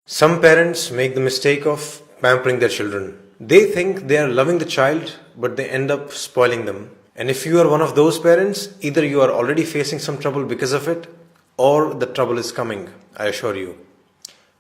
Some parents make the mistake of pampering their children. They think they are loving the child, but they end up spoiling them. And if you are one of those parents, either you are already facing some trouble because of it, or the trouble is coming, I assure you.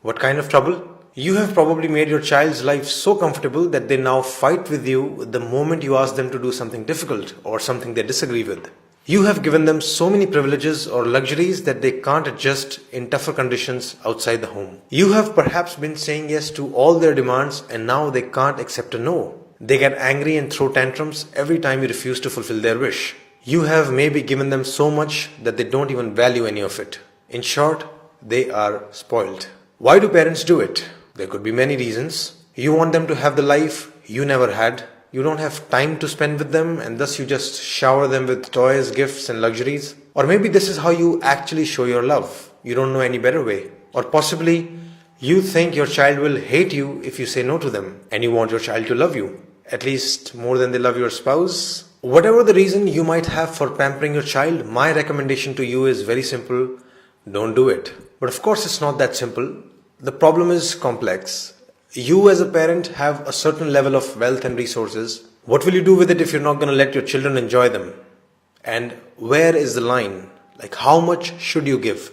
What kind of trouble? You have probably made your child's life so comfortable that they now fight with you the moment you ask them to do something difficult or something they disagree with. You have given them so many privileges or luxuries that they can't adjust in tougher conditions outside the home. You have perhaps been saying yes to all their demands and now they can't accept a no. They get angry and throw tantrums every time you refuse to fulfill their wish. You have maybe given them so much that they don't even value any of it. In short, they are spoiled. Why do parents do it? There could be many reasons. You want them to have the life you never had. You don't have time to spend with them and thus you just shower them with toys, gifts and luxuries. Or maybe this is how you actually show your love. You don't know any better way. Or possibly you think your child will hate you if you say no to them and you want your child to love you, at least more than they love your spouse. Whatever the reason you might have for pampering your child, my recommendation to you is very simple. Don't do it. But of course it's not that simple. The problem is complex. You as a parent have a certain level of wealth and resources. What will you do with it if you're not going to let your children enjoy them? And where is the line? Like how much should you give?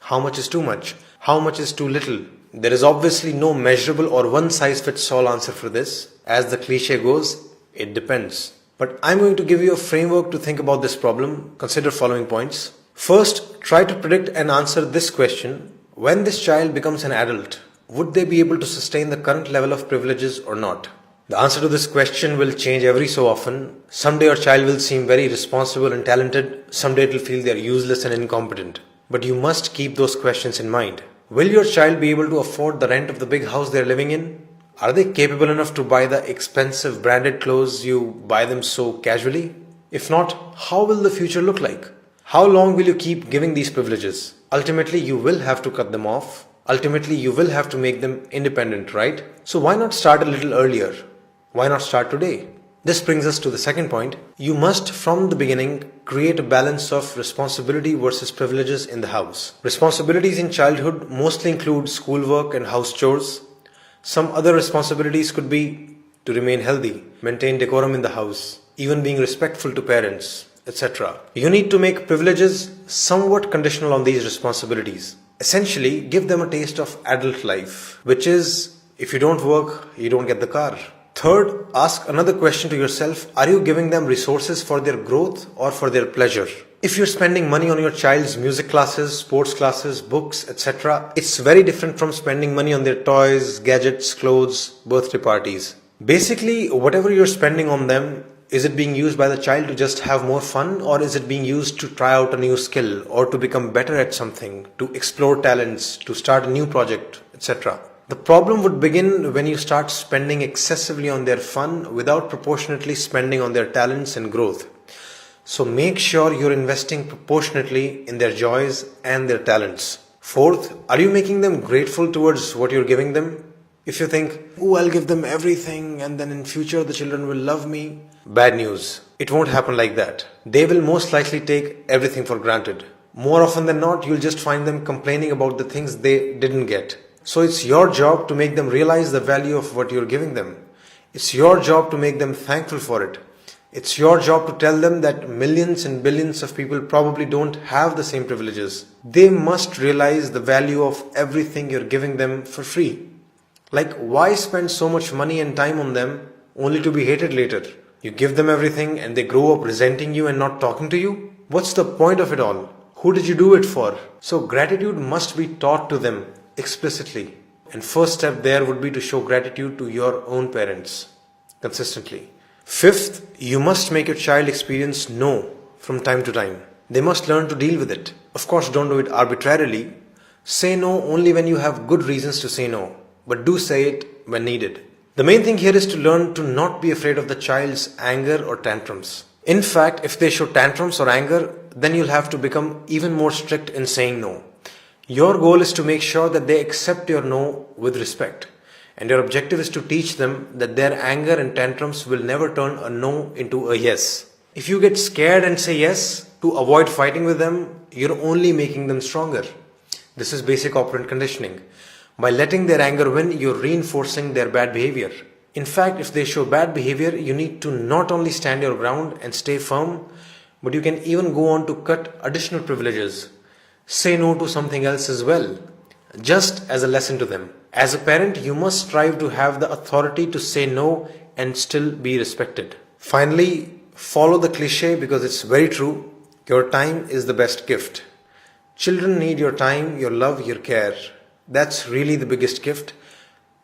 How much is too much? How much is too little? There is obviously no measurable or one size fits all answer for this. As the cliche goes, it depends. But I'm going to give you a framework to think about this problem. Consider following points. First, try to predict and answer this question. When this child becomes an adult, would they be able to sustain the current level of privileges or not? The answer to this question will change every so often. Someday your child will seem very responsible and talented. Someday it will feel they are useless and incompetent. But you must keep those questions in mind. Will your child be able to afford the rent of the big house they are living in? Are they capable enough to buy the expensive branded clothes you buy them so casually? If not, how will the future look like? How long will you keep giving these privileges? Ultimately, you will have to cut them off. Ultimately, you will have to make them independent, right? So why not start a little earlier? Why not start today? This brings us to the second point. You must, from the beginning, create a balance of responsibility versus privileges in the house. Responsibilities in childhood mostly include schoolwork and house chores. Some other responsibilities could be to remain healthy, maintain decorum in the house, even being respectful to parents, etc. You need to make privileges somewhat conditional on these responsibilities. Essentially, give them a taste of adult life, which is, if you don't work, you don't get the car. Third, ask another question to yourself. Are you giving them resources for their growth or for their pleasure? If you're spending money on your child's music classes, sports classes, books, etc., it's very different from spending money on their toys, gadgets, clothes, birthday parties. Basically, whatever you're spending on them, is it being used by the child to just have more fun, or is it being used to try out a new skill or to become better at something, to explore talents, to start a new project, etc.? The problem would begin when you start spending excessively on their fun without proportionately spending on their talents and growth. So make sure you're investing proportionately in their joys and their talents. Fourth, are you making them grateful towards what you're giving them? If you think, oh, I'll give them everything and then in future the children will love me. Bad news. It won't happen like that. They will most likely take everything for granted. More often than not, you'll just find them complaining about the things they didn't get. So it's your job to make them realize the value of what you're giving them. It's your job to make them thankful for it. It's your job to tell them that millions and billions of people probably don't have the same privileges. They must realize the value of everything you're giving them for free. Like, why spend so much money and time on them only to be hated later? You give them everything and they grow up resenting you and not talking to you? What's the point of it all? Who did you do it for? So gratitude must be taught to them explicitly. And first step there would be to show gratitude to your own parents consistently. Fifth, you must make your child experience no from time to time. They must learn to deal with it. Of course, don't do it arbitrarily. Say no only when you have good reasons to say no, but do say it when needed. The main thing here is to learn to not be afraid of the child's anger or tantrums. In fact, if they show tantrums or anger, then you'll have to become even more strict in saying no. Your goal is to make sure that they accept your no with respect. And your objective is to teach them that their anger and tantrums will never turn a no into a yes. If you get scared and say yes to avoid fighting with them, you're only making them stronger. This is basic operant conditioning. By letting their anger win, you're reinforcing their bad behavior. In fact, if they show bad behavior, you need to not only stand your ground and stay firm, but you can even go on to cut additional privileges. Say no to something else as well, just as a lesson to them. As a parent, you must strive to have the authority to say no and still be respected. Finally, follow the cliche because it's very true. Your time is the best gift. Children need your time, your love, your care. That's really the biggest gift.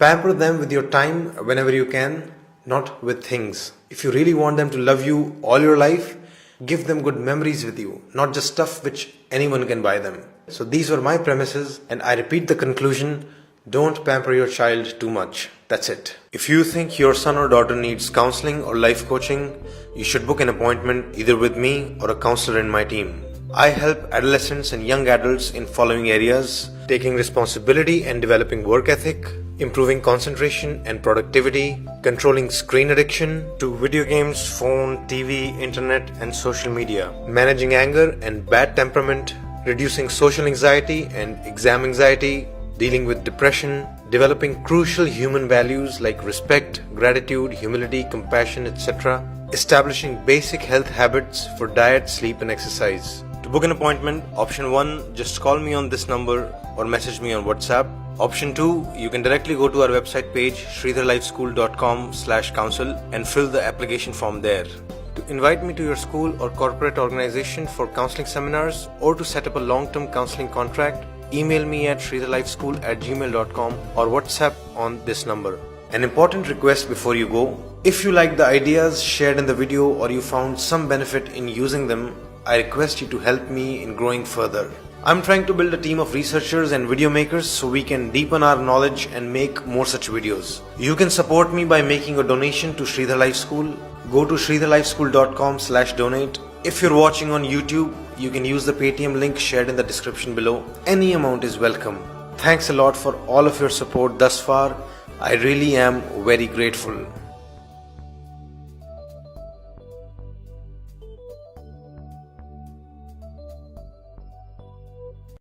Pamper them with your time whenever you can, not with things. If you really want them to love you all your life, give them good memories with you, not just stuff which anyone can buy them. So these were my premises, and I repeat the conclusion: don't pamper your child too much. That's it. If you think your son or daughter needs counseling or life coaching, you should book an appointment either with me or a counselor in my team. I help adolescents and young adults in following areas: taking responsibility and developing work ethic, improving concentration and productivity, controlling screen addiction to video games, phone, TV, internet and social media, managing anger and bad temperament, reducing social anxiety and exam anxiety, dealing with depression, developing crucial human values like respect, gratitude, humility, compassion, etc., establishing basic health habits for diet, sleep and exercise. To book an appointment, option 1, just call me on this number or message me on WhatsApp. Option 2, you can directly go to our website page sridarlifeschool.com/counsel and fill the application form there. To invite me to your school or corporate organization for counseling seminars or to set up a long-term counseling contract, email me at sridarlifeschool@gmail.com or WhatsApp on this number. An important request before you go: if you like the ideas shared in the video or you found some benefit in using them, I request you to help me in growing further. I'm trying to build a team of researchers and video makers so we can deepen our knowledge and make more such videos. You can support me by making a donation to Sridar Life School. Go to sridarlifeschool.com/donate. If you're watching on YouTube, you can use the Paytm link shared in the description below. Any amount is welcome. Thanks a lot for all of your support thus far. I really am very grateful.